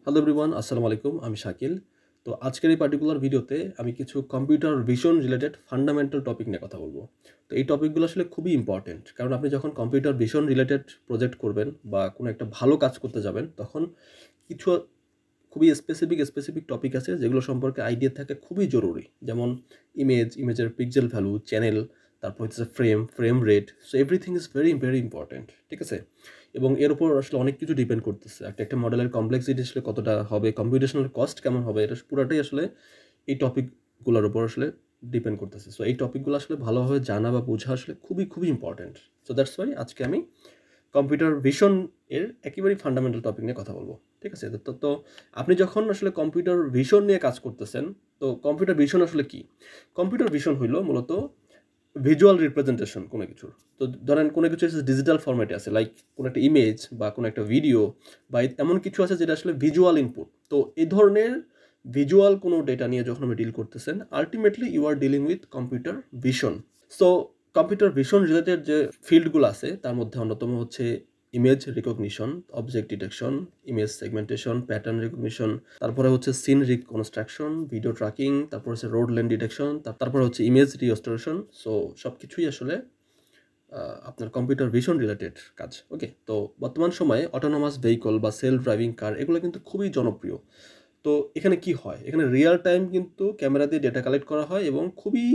Hello everyone, আসসালামু আলাইকুম। আমি শাকিল। তো আজকের এই পার্টিকুলার ভিডিওতে আমি কিছু computer vision related fundamental topic নিয়ে কথা বলবো। তো এই টপিকগুলো আসলে খুবই ইম্পর্টেন্ট, কারণ আপনি যখন কম্পিউটার ভিশন রিলেটেড প্রজেক্ট করবেন বা কোনো একটা ভালো কাজ করতে যাবেন, তখন কিছু খুবই স্পেসিফিক টপিক আছে যেগুলো সম্পর্কে আইডিয়া থাকা খুবই জরুরি। যেমন ইমেজের পিক্সেল ভ্যালু, চ্যানেল, তারপর হচ্ছে frame rate. So everything is very important, ঠিক আছে? এবং এর উপর আসলে অনেক কিছু ডিপেন্ড করতেছে। একটা মডেলের কমপ্লেক্সিটি আসলে কতটা হবে, কম্পিউটেশনাল কস্ট কেমন হবে, এটা পুরাটাই আসলে এই টপিকগুলোর উপর আসলে ডিপেন্ড করতেছে। সো এই টপিকগুলো আসলে ভালোভাবে জানা বা বোঝা আসলে খুবই ইম্পর্টেন্ট। সো দ্যাটস ওয়াই আজকে আমি কম্পিউটার ভিশন এর একেবারেই ফান্ডামেন্টাল টপিক নিয়ে কথা বলবো, ঠিক আছে? তো আপনি যখন আসলে কম্পিউটার ভিশন নিয়ে কাজ করতেছেন, তো কম্পিউটার ভিশন আসলে কি? কম্পিউটার ভিশন হইল মূলত ভিজুয়াল রিপ্রেজেন্টেশন কোনো কিছুর। তো ধরেন কোনো কিছু ডিজিটাল ফরম্যাটে আছে, লাইক কোনো একটা ইমেজ বা কোনো একটা ভিডিও বা এমন কিছু আছে যেটা আসলে ভিজুয়াল ইনপুট। তো এই ধরনের ভিজুয়াল কোনো ডেটা নিয়ে যখন আপনি ডিল করতেছেন, ultimately you are dealing with computer vision. So computer vision related যে ফিল্ডগুলো আছে তার মধ্যে অন্যতম হচ্ছে image recognition, object detection, image segmentation, pattern recognition, তারপরে হচ্ছে সিন রিকনস্ট্রাকশন, ভিডিও ট্র্যাকিং, তারপর হচ্ছে রোড লেন ডিটেকশন, তারপরে হচ্ছে ইমেজ রিস্টোরেশন। সো সব কিছুই আসলে আপনার কম্পিউটার ভিশন রিলেটেড কাজ। ওকে, তো বর্তমান সময়ে অটোনোমাস ভেহিকল বা সেলফ ড্রাইভিং কার এগুলো কিন্তু খুবই জনপ্রিয়। তো এখানে কি হয়, এখানে রিয়েল টাইম কিন্তু ক্যামেরা দিয়ে ডেটা কালেক্ট করা হয় এবং খুবই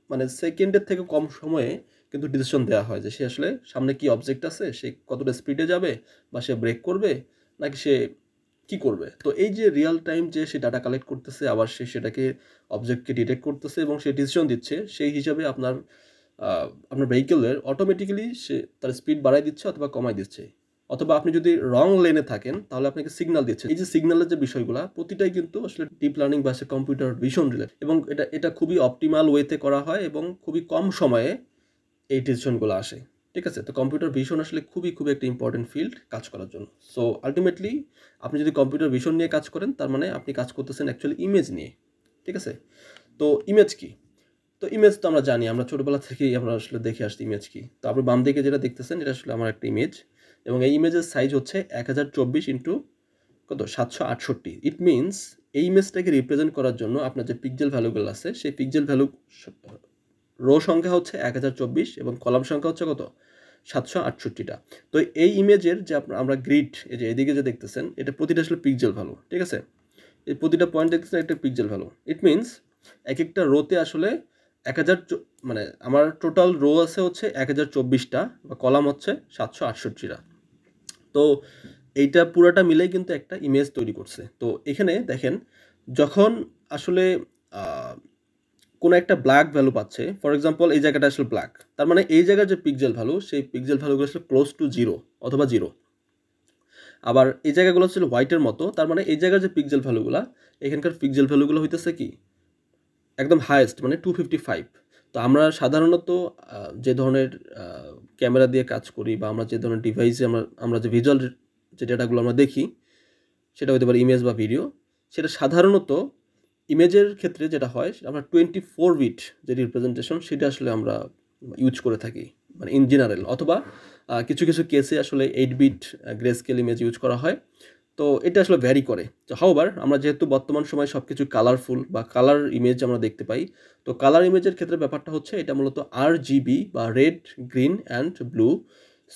মানে সেকেন্ডের থেকে কম সময়ে কিন্তু ডিসিশন দেওয়া হয় যে সে আসলে সামনে কি অবজেক্ট আছে, সে কতটা স্পিডে যাবে, বা সে ব্রেক করবে নাকি সে কি করবে। তো এই যে রিয়েল টাইম যে সে ডাটা কালেক্ট করতেছে, আবার সে সেটাকে অবজেক্টকে ডিটেক্ট করতেছে এবং সে ডিসিশন দিচ্ছে, সেই হিসাবে আপনার ভেহিকেলের অটোমেটিক্যালি সে তার স্পিড বাড়াই দিচ্ছে অথবা কমাই দিচ্ছে। অথবা আপনি যদি রং লেনে থাকেন তাহলে আপনাকে সিগন্যাল দিচ্ছে। এই যে সিগন্যালের যে বিষয়গুলো প্রতিটাই কিন্তু আসলে ডিপ লার্নিং বা কম্পিউটার ভিশন রিলেটেড, এবং এটা খুবই অপটিমাল ওয়েতে করা হয় এবং খুবই কম সময়ে এই ডিসিশনগুলো আসে, ঠিক আছে? তো কম্পিউটার ভিশন আসলে খুবই একটা ইম্পর্টেন্ট ফিল্ড কাজ করার জন্য। সো আলটিমেটলি আপনি যদি কম্পিউটার ভিশন নিয়ে কাজ করেন, তার মানে আপনি কাজ করতেছেন অ্যাকচুয়ালি ইমেজ নিয়ে, ঠিক আছে? তো ইমেজ কি? তো ইমেজ তো আমরা জানি, আমরা ছোটবেলা থেকেই আমরা আসলে দেখে আসছি ইমেজ কি। তো আপনি বাম দিকে যেটা দেখতেছেন এটা আসলে আমার একটা ইমেজ, এবং এই ইমেজের সাইজ হচ্ছে 1024 ইন্টু কত 768। ইট মিনস এই ইমেজটাকে রিপ্রেজেন্ট করার জন্য আপনার যে পিক্সেল ভ্যালুগুলো আছে, সেই পিক্সেল ভ্যালু রো সংখ্যা হচ্ছে 1024 এবং কলাম সংখ্যা হচ্ছে কত 768টা। তো এই ইমেজের যে আমরা গ্রিড, এই যে এদিকে যে দেখতেছেন, এটা প্রতিটা আসলে পিক্সেল ভ্যালু, ঠিক আছে? এই প্রতিটা পয়েন্ট দেখতেছেন একটা পিক্সেল ভ্যালু। ইট মিনস এক একটা রোতে আসলে 1000 মানে আমার টোটাল রো আছে হচ্ছে 1024টা, বা কলাম হচ্ছে 768টা। তো এইটা পুরাটা মিলেই কিন্তু একটা ইমেজ তৈরি করছে। তো এখানে দেখেন, যখন আসলে কোনো একটা ব্ল্যাক ভ্যালু পাচ্ছে, ফর এক্সাম্পল এই জায়গাটা আসলে ব্ল্যাক, তার মানে এই জায়গার যে পিক্সেল ভ্যালু, সেই পিক্সেল ভ্যালুগুলো আসলে ক্লোজ টু জিরো অথবা জিরো। আবার এই জায়গাগুলো হচ্ছে হোয়াইটের মতো, তার মানে এই জায়গার যে পিক্সেল ভ্যালুগুলো, এখানকার পিক্সেল ভ্যালুগুলো হইতেছে কি একদম হাইয়েস্ট, মানে 255। তো আমরা সাধারণত যে ধরনের ক্যামেরা দিয়ে কাজ করি বা আমরা যে ধরনের ডিভাইসে আমরা যে ভিজুয়াল যে ডেটাগুলো আমরা দেখি, সেটা হতে পারে ইমেজ বা ভিডিও, সেটা সাধারণত ইমেজের ক্ষেত্রে যেটা হয়, আমরা 24 বিট যে রিপ্রেজেন্টেশন সেটা আসলে আমরা ইউজ করে থাকি, মানে ইন জেনারেল। অথবা কিছু কেসে আসলে 8 bit grey scale image use করা হয়। তো এটা আসলে ভ্যারি করে। তো হাউএভার আমরা যেহেতু বর্তমান সময়ে সব কিছু কালারফুল বা কালার ইমেজ আমরা দেখতে পাই, তো কালার ইমেজের ক্ষেত্রে ব্যাপারটা হচ্ছে এটা মূলত RGB বা red, green and blue.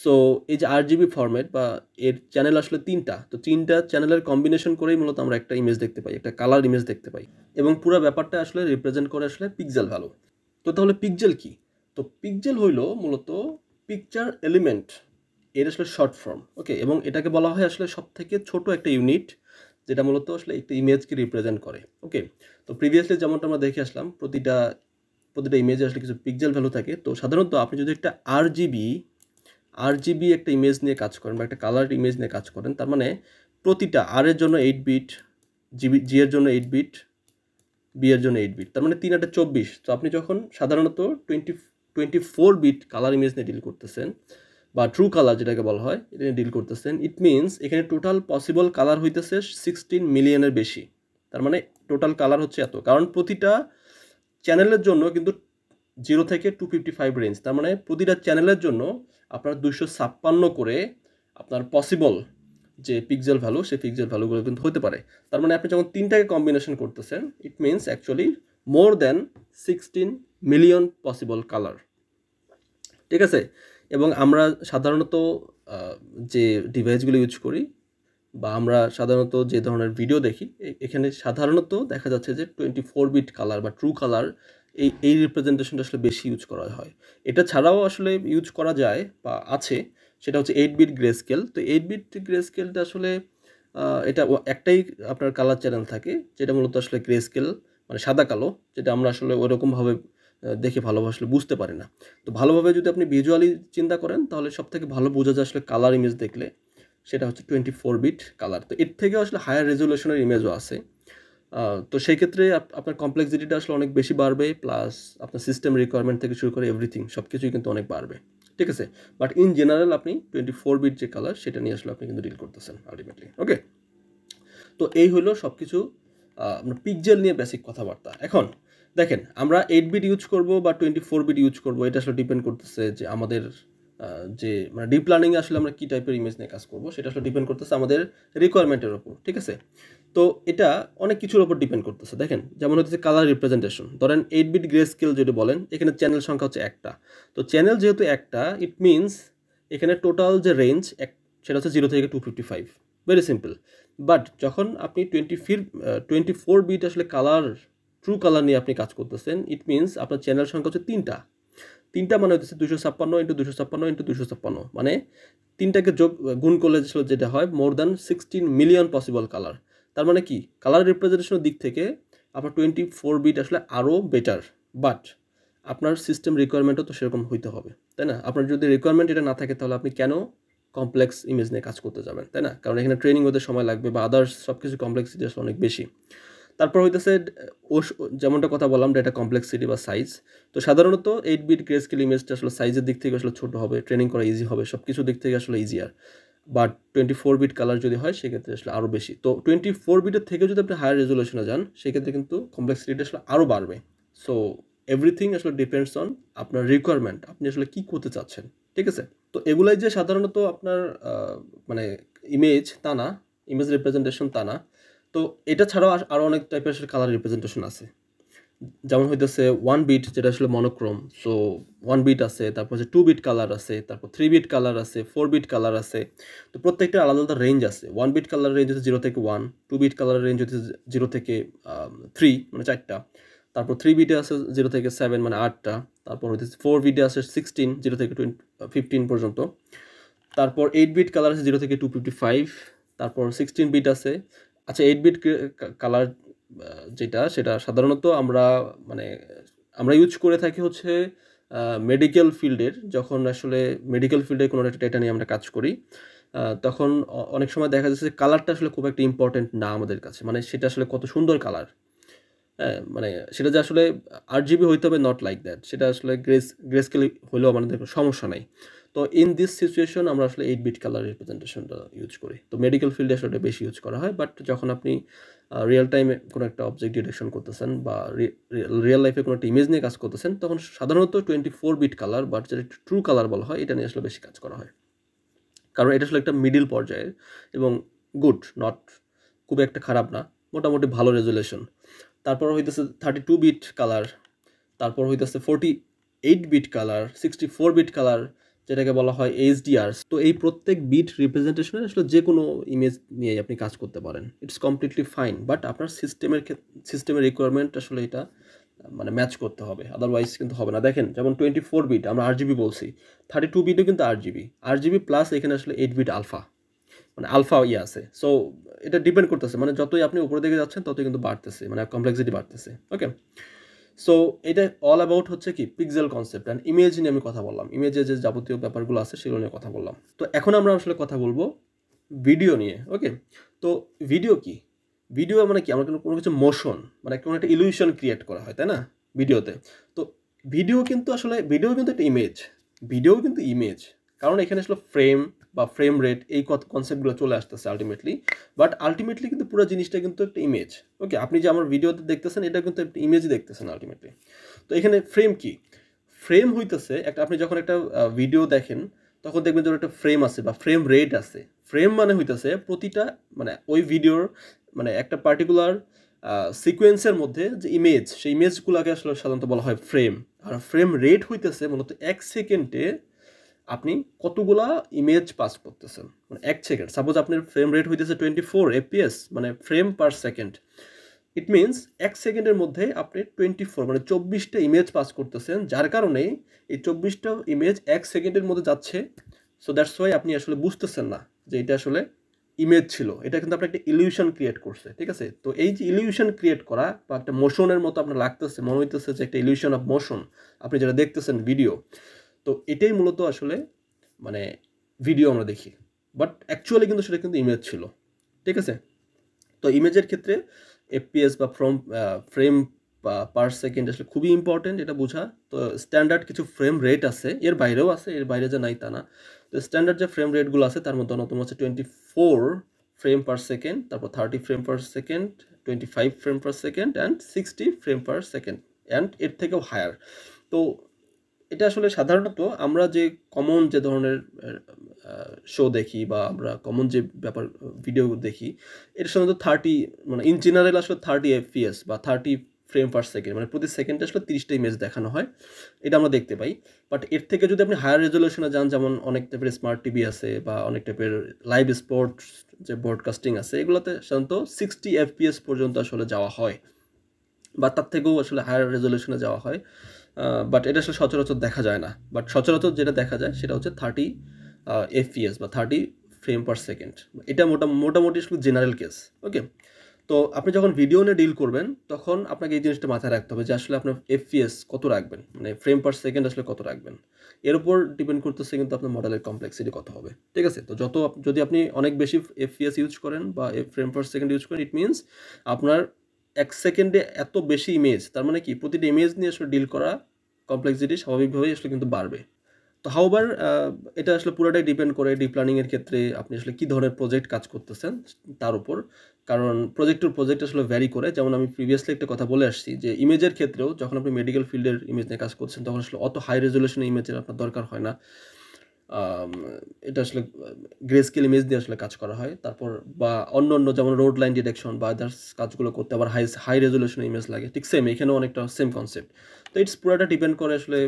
So এই যে RGB ফরম্যাট বা এর চ্যানেল আসলে তিনটা, তো তিনটা চ্যানেলের কম্বিনেশন করেই মূলত আমরা একটা ইমেজ দেখতে পাই, একটা কালার ইমেজ দেখতে পাই, এবং পুরো ব্যাপারটা আসলে রিপ্রেজেন্ট করে আসলে পিক্সেল ভ্যালু। তো তাহলে পিক্সেল কি? তো পিক্সেল হইল মূলত পিকচার এলিমেন্ট, এর আসলে শর্ট ফর্ম। ওকে, এবং এটাকে বলা হয় আসলে সব থেকে ছোট একটা ইউনিট, যেটা মূলত আসলে একটা ইমেজকে রিপ্রেজেন্ট করে। ওকে, তো প্রিভিয়াসলি যেমনটা আমরা দেখে আসলাম, প্রতিটা ইমেজে আসলে কিছু পিক্সেল ভ্যালু থাকে। তো সাধারণত আপনি যদি একটা আরজিবি একটা ইমেজ নিয়ে কাজ করেন বা একটা কালার ইমেজ নিয়ে কাজ করেন, তার মানে প্রতিটা আর এর জন্য 8 বিট, জি এর জন্য 8 বিট, বি এর জন্য 8 বিট, তার মানে 3 8 24। তো আপনি যখন সাধারণত 24 বিট কালার ইমেজ নিয়ে ডিল করতেছেন বা ট্রু কালার যেটাকে বলা হয়, এটা নিয়ে ডিল করতেছেন, ইট মিনস এখানে টোটাল পসিবল কালার হইতেছে 16 মিলিয়নের বেশি। তার মানে টোটাল কালার হচ্ছে এত, কারণ প্রতিটা চ্যানেলের জন্য কিন্তু 0 থেকে 255 রেঞ্জ, তার মানে প্রতিটা চ্যানেলের জন্য আপনার 256 করে আপনার পসিবল যে পিক্সেল ভ্যালু, সেই পিক্সেল ভ্যালুগুলো কিন্তু হতে পারে। তার মানে আপনি যখন তিনটাকে কম্বিনেশন করতেছেন, it means actually more than 16 million possible colour, ঠিক আছে। এবং আমরা সাধারণত যে ডিভাইসগুলো ইউজ করি বা আমরা সাধারণত যে ধরনের ভিডিও দেখি, এখানে সাধারণত দেখা যাচ্ছে যে 24 বিট কালার বা ট্রু কালার এই রিপ্রেজেন্টেশনটা আসলে বেশি ইউজ করা হয়। এটা ছাড়াও আসলে ইউজ করা যায় বা আছে, সেটা হচ্ছে 8 বিট গ্রে স্কেল। তো 8 বিট গ্রে স্কেলটা আসলে এটা একটাই আপনার কালার চ্যানেল থাকে, যেটা মূলত আসলে গ্রে স্কেল, মানে সাদা কালো, যেটা আমরা আসলে ওরকমভাবে দেখে ভালোভাবে আসলে বুঝতে পারি না। তো ভালোভাবে যদি আপনি ভিজুয়ালি চিন্তা করেন, তাহলে সবথেকে ভালো বোঝা যায় আসলে কালার ইমেজ দেখলে, সেটা হচ্ছে 24 বিট কালার। তো এর থেকেও আসলে হায়ার রেজলিউশনের ইমেজও আছে। তো সেই ক্ষেত্রে আপনার কমপ্লেক্সিটিটা আসলে অনেক বেশি বাড়বে, প্লাস আপনার সিস্টেম রিকোয়ারমেন্ট থেকে শুরু করে এভরিথিং সব কিছুই কিন্তু অনেক বাড়বে, ঠিক আছে। বাট ইন জেনারেল আপনি 24 বিট যে কালার, সেটা নিয়ে আসলে আপনি কিন্তু ডিল করতেছেন আলটিমেটলি, ওকে। তো এই হলো সব কিছু আপনার পিক্সেল নিয়ে বেসিক কথাবার্তা। এখন দেখেন, আমরা 8 বিট ইউজ করব বা 24 বিট ইউজ করব, এটা আসলে ডিপেন্ড করতেছে যে আমাদের যে মানে ডিপ লার্নিংয়ে আসলে আমরা কী টাইপের ইমেজ নিয়ে কাজ করব, সেটা আসলে ডিপেন্ড করতেছে আমাদের রিকোয়ারমেন্টের ওপর, ঠিক আছে। তো এটা অনেক কিছুর ওপর ডিপেন্ড করতেছে। দেখেন, যেমন হচ্ছে কালার রিপ্রেজেন্টেশন, ধরেন 8 বিট গ্রে স্কেল যদি বলেন, এখানে চ্যানেল সংখ্যা হচ্ছে একটা। তো চ্যানেল যেহেতু একটা, ইট মিনস এখানে টোটাল যে রেঞ্জ সেটা হচ্ছে 0 থেকে 255, ভেরি সিম্পল। বাট যখন আপনি 24 বিট আসলে কালার, ট্রু কালার নিয়ে আপনি কাজ করতেছেন, ইট মিনস আপনার চ্যানেল সংখ্যা হচ্ছে তিনটা মানে হচ্ছে 256 ইন্টু 256 ইন্টু 256, মানে তিনটাকে গুণ করলে যেটা হয় more than 16 million possible colour. তার মানে কি, কালার রিপ্রেজেন্টেশনের দিক থেকে আপনার 24 বিট আসলে আরও বেটার। বাট আপনার সিস্টেম রিকোয়ারমেন্টও তো সেরকম হইতে হবে, তাই না? আপনার যদি রিকোয়ারমেন্ট এটা না থাকে, তাহলে আপনি কেন কমপ্লেক্স ইমেজ নিয়ে কাজ করতে যাবেন, তাই না? কারণ এখানে ট্রেনিং হতে সময় লাগবে বা আদার্স সব কিছু কমপ্লেক্সিটি আসলে অনেক বেশি। তারপর হইতেছে যেমনটা কথা বললাম, ডেটা কমপ্লেক্সিটি বা সাইজ। তো সাধারণত 8 বিট গ্রে স্কেল ইমেজটা আসলে সাইজের দিক থেকে আসলে ছোটো হবে, ট্রেনিং করা ইজি হবে, সব কিছু দিক থেকে আসলে ইজিয়ার। বাট 24 বিট কালার যদি হয়, সেক্ষেত্রে আসলে আরও বেশি। তো 24 বিটের থেকে যদি আপনি হায়ার রেজলিউশনে যান, সেক্ষেত্রে কিন্তু কমপ্লেক্সিটিটা আসলে আরও বাড়বে। সো এভরিথিং আসলে ডিপেন্ডস অন আপনার রিকোয়ারমেন্ট, আপনি আসলে কী করতে চাচ্ছেন, ঠিক আছে। তো এগুলাই যে সাধারণত আপনার মানে ইমেজ তা না, ইমেজ রিপ্রেজেন্টেশন তা না। তো এটা ছাড়াও আরও অনেক টাইপের আসলে কালার রিপ্রেজেন্টেশন আছে। যেমন হইতেছে 1 বিট, যেটা আসলে মনোক্রোম। সো 1 বিট আছে, তারপর হচ্ছে 2 বিট কালার আছে, তারপর 3 বিট কালার আছে, 4 বিট কালার আছে। তো প্রত্যেকটা আলাদা আলাদা রেঞ্জ আছে। 1 বিট কালার রেঞ্জ হচ্ছে 0 থেকে 1, 2 বিট কালার রেঞ্জ হচ্ছে 0 থেকে 3, মানে 4টা। তারপর 3 বিটে আছে 0 থেকে 7, মানে 8টা। তারপর হচ্ছে 4 বিটে আছে 16, 0 থেকে 15 পর্যন্ত। তারপর 8 বিট কালার আছে 0 থেকে 255। তারপর 16 বিট আছে। আচ্ছা, 8 বিট কালার যেটা, সেটা সাধারণত আমরা ইউজ করে থাকি হচ্ছে মেডিকেল ফিল্ডের, যখন আসলে মেডিকেল ফিল্ডে কোনো একটা ডেটা নিয়ে আমরা কাজ করি, তখন অনেক সময় দেখা যাচ্ছে যে কালারটা আসলে খুব একটা ইম্পর্টেন্ট না আমাদের কাছে, মানে সেটা আসলে কত সুন্দর কালার, হ্যাঁ, মানে সেটা যে আসলে RGB হইতে হবে, নট লাইক দ্যাট, সেটা আসলে গ্রেস্কেল হলেও আমাদের সমস্যা নাই। তো ইন দিস সিচুয়েশন আমরা আসলে 8 বিট কালার রিপ্রেজেন্টেশনটা ইউজ করি। তো মেডিকেল ফিল্ডে আসলে বেশি ইউজ করা হয়। বাট যখন আপনি রিয়েল টাইমে কোনো একটা অবজেক্ট ডিটেকশন করতেছেন বা রিয়েল লাইফে কোনো একটা ইমেজ নিয়ে কাজ করতেছেন, তখন সাধারণত 24 বিট কালার, বাট যেটা ট্রু কালার বলা হয়, এটা নিয়ে আসলে বেশি কাজ করা হয়। কারণ এটা আসলে একটা মিডিল পর্যায়ের এবং গুড, নট খুব একটা খারাপ না, মোটামুটি ভালো রেজুলেশন। তারপর হইতেছে 32 বিট কালার, তারপর হইতেছে 48 বিট কালার, 64 বিট কালার, যেটাকে বলা হয় HDR। তো এই প্রত্যেক বিট রিপ্রেজেন্টেশনে আসলে যে কোনো ইমেজ নিয়ে আপনি কাজ করতে পারেন, ইটস কমপ্লিটলি ফাইন। বাট আপনার সিস্টেমের রিকোয়ারমেন্ট আসলে এটা মানে ম্যাচ করতে হবে, আদারওয়াইজ কিন্তু হবে না। দেখেন, যেমন 24 বিট আমরা RGB বলছি, 32 বিটও কিন্তু RGB প্লাস এখানে আসলে 8 বিট আলফা, মানে আলফা আছে। সো এটা ডিপেন্ড করতেছে, মানে যতই আপনি উপরের দিকে যাচ্ছেন ততই কিন্তু বাড়তেছে, মানে কমপ্লেক্সিটি বাড়তেছে, ওকে। সো এটা অল অ্যাবাউট হচ্ছে কি পিক্সেল কনসেপ্ট অ্যান্ড ইমেজ নিয়ে আমি কথা বললাম, ইমেজে যে যাবতীয় ব্যাপারগুলো আছে সেগুলো নিয়ে কথা বললাম। তো এখন আমরা আসলে কথা বলবো ভিডিও নিয়ে, ওকে। তো ভিডিও কি, ভিডিও মানে কি, আমরা কোনো কিছু মোশন, মানে কোনো একটা ইলিউশন ক্রিয়েট করা হয়, তাই না, ভিডিওতে। তো ভিডিও কিন্তু একটা ভিডিও কিন্তু ইমেজ, কারণ এখানে আসলে ফ্রেম বা ফ্রেম রেট এই কনসেপ্টগুলো চলে আসতেছে আলটিমেটলি। বাট আলটিমেটলি কিন্তু পুরো জিনিসটা কিন্তু একটা ইমেজ, ওকে। আপনি যে আমার ভিডিওতে দেখতেছেন, এটা কিন্তু একটা ইমেজই দেখতেছেন আলটিমেটলি। তো এখানে ফ্রেম কি, ফ্রেম হইতেছে একটা, আপনি যখন একটা ভিডিও দেখেন, তখন দেখবেন যে একটা ফ্রেম আছে বা ফ্রেম রেট আছে। ফ্রেম মানে হইতেছে প্রতিটা মানে ওই ভিডিওর মানে একটা পার্টিকুলার সিকোয়েন্সের মধ্যে যে ইমেজ, সেই ইমেজগুলোকে আসলে সাধারণত বলা হয় ফ্রেম। আর ফ্রেম রেট হইতেছে মূলত 1 সেকেন্ডে আপনি কতগুলা ইমেজ পাস করতেছেন, মানে 1 সেকেন্ড। সাপোজ আপনার ফ্রেম রেট হইতেছে 24 FPS, মানে frame per second. It means 1 সেকেন্ডের মধ্যে আপনি 24 মানে 24টা ইমেজ পাস করতেছেন, যার কারণে এই 24টা ইমেজ 1 সেকেন্ডের মধ্যে যাচ্ছে। সো দ্যাটস ওয়াই আপনি আসলে বুঝতেছেন না যে এটা আসলে ইমেজ ছিল, এটা কিন্তু আপনার একটা ইলিউশন ক্রিয়েট করছে, ঠিক আছে? তো এই যে ইলিউশন ক্রিয়েট করা বা একটা মোশনের মতো আপনার লাগতেছে, মনে হইতেছে যে একটা ইলিউশন অফ মোশন আপনি যেটা দেখতেছেন ভিডিও, তো এটাই মূলত আসলে মানে ভিডিও আমরা দেখি, বাট অ্যাকচুয়ালি কিন্তু সেটা কিন্তু ইমেজ ছিল, ঠিক আছে? তো ইমেজের ক্ষেত্রে এফপিএস বা ফ্রেম পার সেকেন্ড আসলে খুবই ইম্পর্টেন্ট এটা বোঝা। তো স্ট্যান্ডার্ড কিছু ফ্রেম রেট আছে, এর বাইরেও আছে, এর বাইরে যে নাই তা না। তো স্ট্যান্ডার্ড যে ফ্রেম রেটগুলো আছে তার মধ্যে অন্যতম হচ্ছে 24 ফ্রেম পার সেকেন্ড, তারপর 30 frame per second, 25 frame per second and 60 frame per second, and এর থেকেও হায়ার। তো এটা আসলে সাধারণত আমরা যে কমন যে ধরনের শো দেখি বা আমরা কমন যে ব্যাপার ভিডিও দেখি, এটা সাধারণত 30 মানে ইন জেনারেল আসলে 30 FPS বা 30 ফ্রেম পার সেকেন্ড, মানে প্রতি সেকেন্ডে আসলে 30টা ইমেজ দেখানো হয়, এটা আমরা দেখতে পাই। বাট এর থেকে যদি আপনি হায়ার রেজলিউশনে যান, যেমন অনেক টাইপের স্মার্ট টিভি আছে বা অনেক টাইপের লাইভ স্পোর্টস যে ব্রডকাস্টিং আছে, এগুলোতে সাধারণত 60 FPS পর্যন্ত আসলে যাওয়া হয় বা তার থেকেও আসলে হায়ার রেজলিউশনে যাওয়া হয়। বাট এটা আসলে সচরাচর দেখা যায় না। বাট সচরাচর যেটা দেখা যায় সেটা হচ্ছে 30 FPS বা 30 ফ্রেম পার সেকেন্ড। এটা মোটামুটি আসলে জেনারেল কেস। ওকে, তো আপনি যখন ভিডিও নিয়ে ডিল করবেন তখন আপনাকে এই জিনিসটা মাথায় রাখতে হবে যে আসলে আপনার FPS কত রাখবেন, মানে ফ্রেম পার সেকেন্ড আসলে কত রাখবেন। এর উপর ডিপেন্ড করতেছে কিন্তু আপনার মডেলের কমপ্লেক্সিটি কত হবে, ঠিক আছে? তো যদি আপনি অনেক বেশি FPS ইউজ করেন বা ফ্রেম পার সেকেন্ড ইউজ করেন, ইট মিনস আপনার 1 সেকেন্ডে এত বেশি ইমেজ, তার মানে কি প্রতিটা ইমেজ নিয়ে আসলে ডিল করা কমপ্লেক্সিটি স্বাভাবিকভাবেই আসলে কিন্তু বাড়বে। তো হাউবার এটা আসলে পুরোটাই ডিপেন্ড করে ডিপ লার্নিংয়ের ক্ষেত্রে আপনি আসলে কী ধরনের প্রজেক্ট কাজ করতেছেন তার উপর। কারণ প্রজেক্ট আসলে ভ্যারি করে। যেমন আমি প্রিভিয়াসলি একটা কথা বলে আসছি যে ইমেজের ক্ষেত্রেও যখন আপনি মেডিকেল ফিল্ডের ইমেজ নিয়ে কাজ করছেন তখন আসলে অত হাই রেজলিউশনের ইমেজের আপনার দরকার হয় না। এটা আসলে গ্রে স্কেল ইমেজ দিয়ে আসলে কাজ করা হয়। তারপর বা অন্য যেমন রোড লাইন ডিটেকশন বা আদার্স কাজগুলো করতে আবার হাই রেজলিউশনের ইমেজ লাগে, ঠিক সেম এখানেও অনেকটা সেম কনসেপ্ট। তো ইটস পুরোটা ডিপেন্ড করে আসলে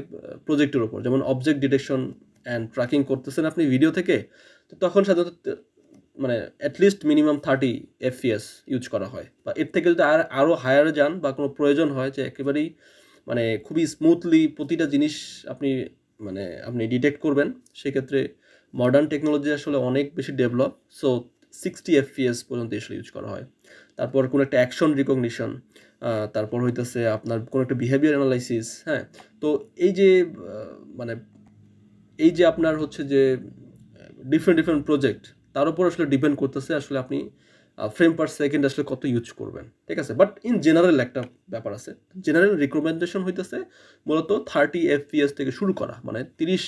প্রজেক্টের উপর। যেমন অবজেক্ট ডিটেকশন অ্যান্ড ট্র্যাকিং করতেছেন আপনি ভিডিও থেকে, তো তখন সাধারণত মানে অ্যাটলিস্ট মিনিমাম 30 FPS ইউজ করা হয়, বা এর থেকে যদি আরও হায়ারে যান বা কোনো প্রয়োজন হয় যে একেবারেই মানে খুবই স্মুথলি প্রতিটা জিনিস আপনি ডিটেক্ট করবেন, সেক্ষেত্রে মডার্ন টেকনোলজি আসলে অনেক বেশি ডেভেলপ। সো 60 FPS পর্যন্ত আসলে ইউজ করা হয়। তারপর কোনো একটা অ্যাকশন রিকগনিশন, তারপর হইতেছে আপনার কোনো একটা বিহেভিয়ার অ্যানালাইসিস। হ্যাঁ, তো মানে এই যে আপনার হচ্ছে যে ডিফারেন্ট প্রজেক্ট, তার উপর আসলে ডিপেন্ড করতেছে আসলে আপনি ফ্রেম পার সেকেন্ড আসলে কত ইউজ করবেন, ঠিক আছে? বাট ইন জেনারেল একটা ব্যাপার আছে, জেনারেল রিকমেন্ডেশন হইতেছে মূলত 30 FPS থেকে শুরু করা, মানে 30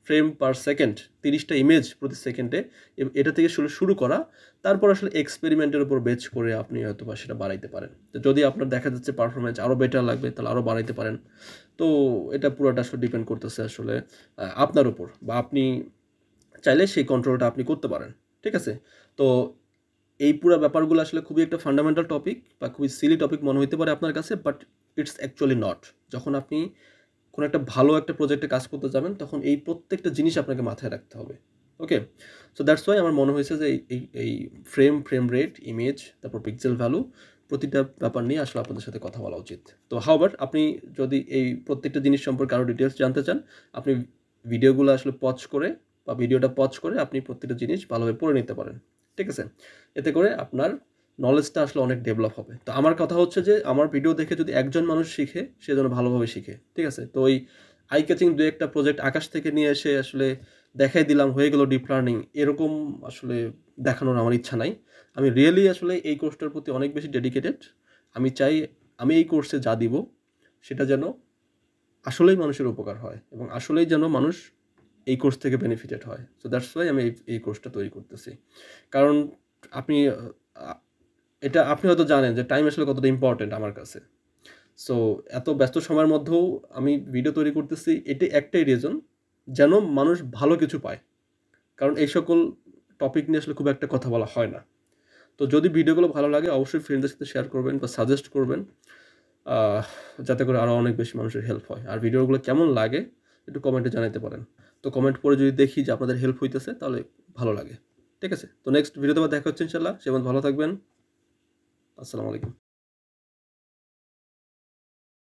ফ্রেম পার সেকেন্ড, 30টা ইমেজ প্রতি সেকেন্ডে, এটা থেকে শুরু করা। তারপর আসলে এক্সপেরিমেন্টের উপর বেচ করে আপনি হয়তো বা সেটা বাড়াইতে পারেন। তো যদি আপনার দেখা যাচ্ছে পারফরমেন্স আরও বেটার লাগবে তাহলে আরও বাড়াইতে পারেন। তো এটা পুরোটা আসলে ডিপেন্ড করতেছে আসলে আপনার উপর, বা আপনি চাইলে সেই কন্ট্রোলটা আপনি করতে পারেন, ঠিক আছে? তো এই পুরো ব্যাপারগুলো আসলে খুবই একটা ফান্ডামেন্টাল টপিক বা খুবই সিলি টপিক মনে হতে পারে আপনার কাছে, বাট ইটস অ্যাকচুয়ালি নট। যখন আপনি কোনো একটা ভালো একটা প্রজেক্টে কাজ করতে যাবেন তখন এই প্রত্যেকটা জিনিস আপনাকে মাথায় রাখতে হবে। ওকে, সো দ্যাটস ওয়াই আমার মনে হয়েছে যে এই ফ্রেম রেট, ইমেজ, তারপর পিক্সেল ভ্যালু, প্রতিটা ব্যাপার নিয়ে আসলে আপনাদের সাথে কথা বলা উচিত। তো হাউবার আপনি যদি এই প্রত্যেকটা জিনিস সম্পর্কে আরও ডিটেলস জানতে চান, আপনি ভিডিওগুলো আসলে ভিডিওটা পজ করে আপনি প্রত্যেকটা জিনিস ভালোভাবে পড়ে নিতে পারেন, ঠিক আছে? এতে করে আপনার নলেজটা আসলে অনেক ডেভেলপ হবে। তো আমার কথা হচ্ছে যে আমার ভিডিও দেখে যদি একজন মানুষ শিখে, সে যেন ভালোভাবে শিখে, ঠিক আছে? তো ওই আই ক্যাচিং দু একটা প্রজেক্ট আকাশ থেকে নিয়ে এসে আসলে দেখাই দিলাম হয়ে গেল ডিপ লার্নিং, এরকম আসলে দেখানোর আমার ইচ্ছা নাই। আমি রিয়েলি আসলে এই কোর্সটার প্রতি অনেক বেশি ডেডিকেটেড। আমি চাই আমি এই কোর্সে যা দিব সেটা যেন আসলেই মানুষের উপকার হয় এবং আসলেই যেন মানুষ এই কোর্স থেকে বেনিফিটেড হয়। সো দ্যাটস ওয়াই আমি এই কোর্সটা তৈরি করতেছি। কারণ আপনি আপনি হয়তো জানেন যে টাইম আসলে কতটা ইম্পর্টেন্ট আমার কাছে। সো এত ব্যস্ত সময়ের মধ্যেও আমি ভিডিও তৈরি করতেছি, এটি একটাই রিজন, যেন মানুষ ভালো কিছু পায়। কারণ এই সকল টপিক নিয়ে আসলে খুব একটা কথা বলা হয় না। তো যদি ভিডিওগুলো ভালো লাগে অবশ্যই ফ্রেন্ডদের সাথে শেয়ার করবেন বা সাজেস্ট করবেন, যাতে করে আরও অনেক বেশি মানুষের হেল্প হয়। আর ভিডিওগুলো কেমন লাগে একটু কমেন্টে জানাতে পারেন। তো কমেন্ট পড়ে যদি দেখি যে আপনাদের হেল্প হইতেছে তাহলে ভালো লাগে। ঠিক আছে? তো নেক্সট ভিডিওতে আবার দেখা হচ্ছে ইনশাআল্লাহ। সে পর্যন্ত ভালো থাকবেন। আসসালামু আলাইকুম।